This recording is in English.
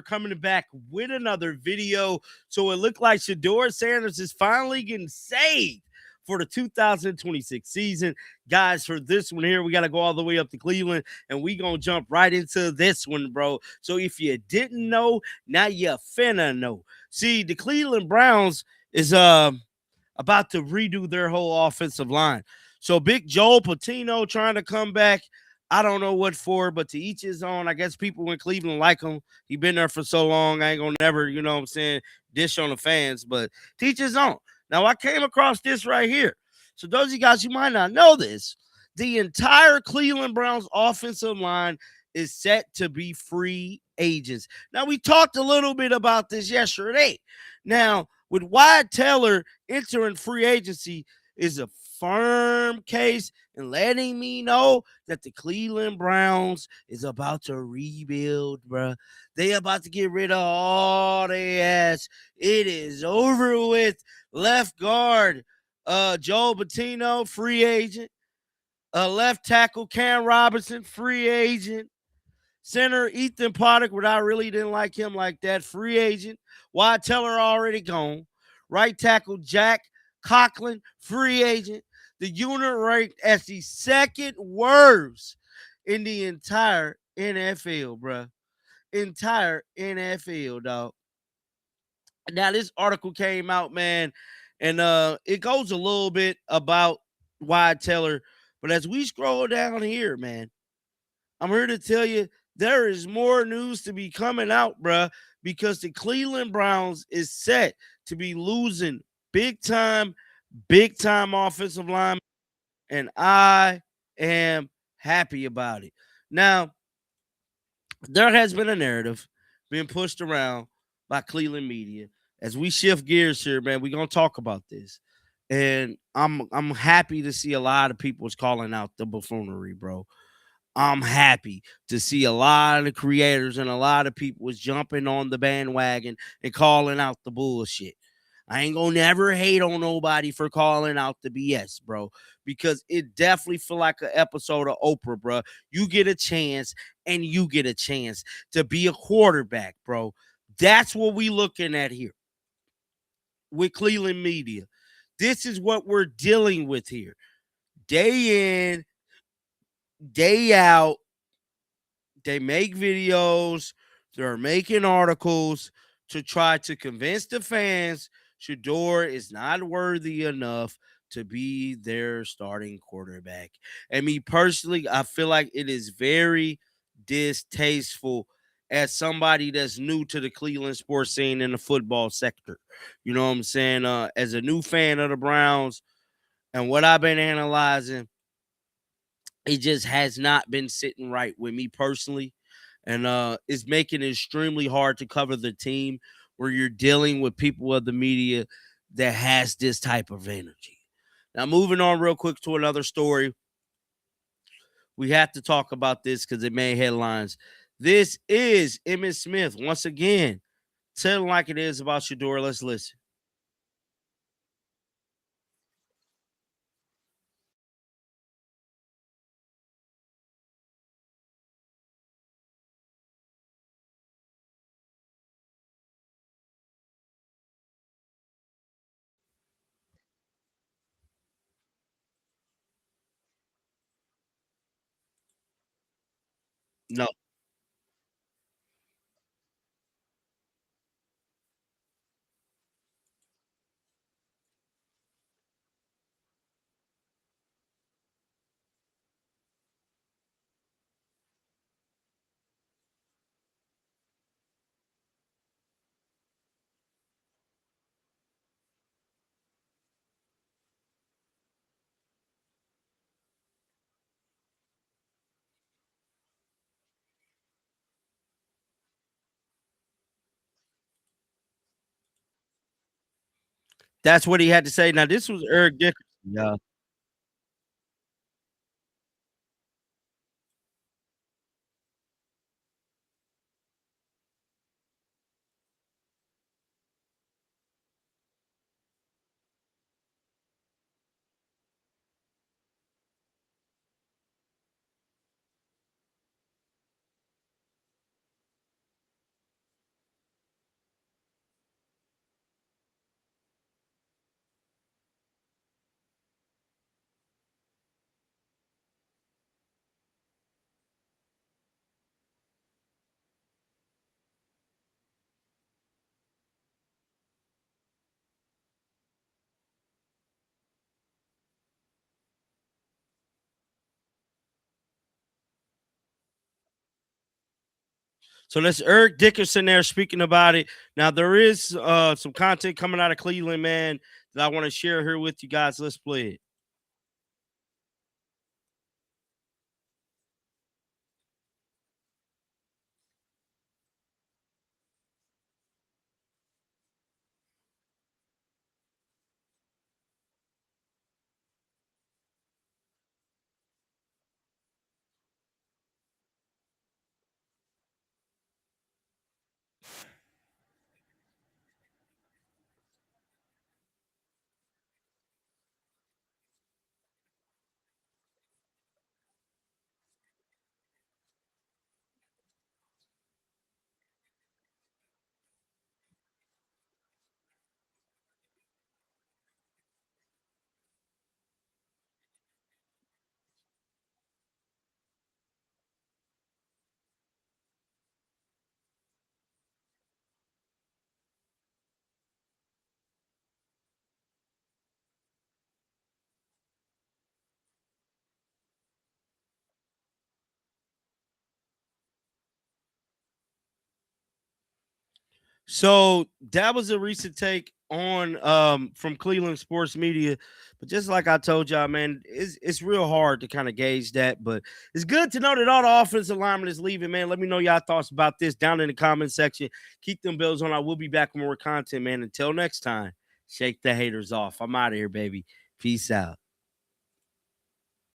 coming back with another video. So it looked like Shedeur Sanders is finally getting saved for the 2026 season. Guys, for this one here, we got to go all the way up to Cleveland, and we going to jump right into this one, bro. So if you didn't know, now you finna know. See, the Cleveland Browns is about to redo their whole offensive line. So Big Joel Patino trying to come back. I don't know what for, but to each his own. I guess people in Cleveland like him. He been there for so long. I ain't gonna never, you know what I'm saying, dish on the fans, but teach his own. Now I came across this right here. So those of you guys, you might not know this. The entire Cleveland Browns offensive line is set to be free agents. Now we talked a little bit about this yesterday. Now, with Wyatt Teller entering free agency is a firm case and letting me know that the Cleveland Browns is about to rebuild, bruh. They about to get rid of all their ass. It is over with. Left guard, Joel Bettino, free agent. Left tackle, Cam Robinson, free agent. Center, Ethan Potter, but I really didn't like him like that, free agent. Wyatt Teller already gone. Right tackle, Jack Conklin, free agent. The unit ranked as the second worst in the entire NFL, bruh. Entire NFL, dog. Now, this article came out, man, and it goes a little bit about Wyatt Teller. But as we scroll down here, man, I'm here to tell you there is more news to be coming out, bruh, because the Cleveland Browns is set to be losing big time offensive line, and I am happy about it. Now, there has been a narrative being pushed around by Cleveland media. As we shift gears here, man, we're gonna talk about this. And I'm happy to see a lot of people is calling out the buffoonery, bro. I'm happy to see a lot of the creators and a lot of people was jumping on the bandwagon and calling out the bullshit. I ain't gonna never hate on nobody for calling out the BS, bro, because it definitely feel like an episode of Oprah, bro. You get a chance and you get a chance to be a quarterback, bro. That's what we looking at here with Cleveland media. This is what we're dealing with here. Day in, day out, they make videos, they're making articles to try to convince the fans Shedeur is not worthy enough to be their starting quarterback. And me personally, I feel like it is very distasteful as somebody that's new to the Cleveland sports scene in the football sector. You know what I'm saying? As a new fan of the Browns and what I've been analyzing, it just has not been sitting right with me personally. And it's making it extremely hard to cover the team where you're dealing with people of the media that has this type of energy. Now, moving on real quick to another story. We have to talk about this because it made headlines. This is Emmitt Smith once again telling like it is about Shedeur. Let's listen. No, that's what he had to say. Now, this was Eric Dickerson. Yeah. So that's Eric Dickerson there speaking about it. Now there is some content coming out of Cleveland, man, that I want to share here with you guys. Let's play it. So that was a recent take on from Cleveland sports media. But just like I told y'all, man, it's real hard to kind of gauge that. But it's good to know that all the offensive linemen is leaving, man. Let me know y'all thoughts about this down in the comment section. Keep them bills on. I will be back with more content, man. Until next time, shake the haters off. I'm out of here, baby. Peace out.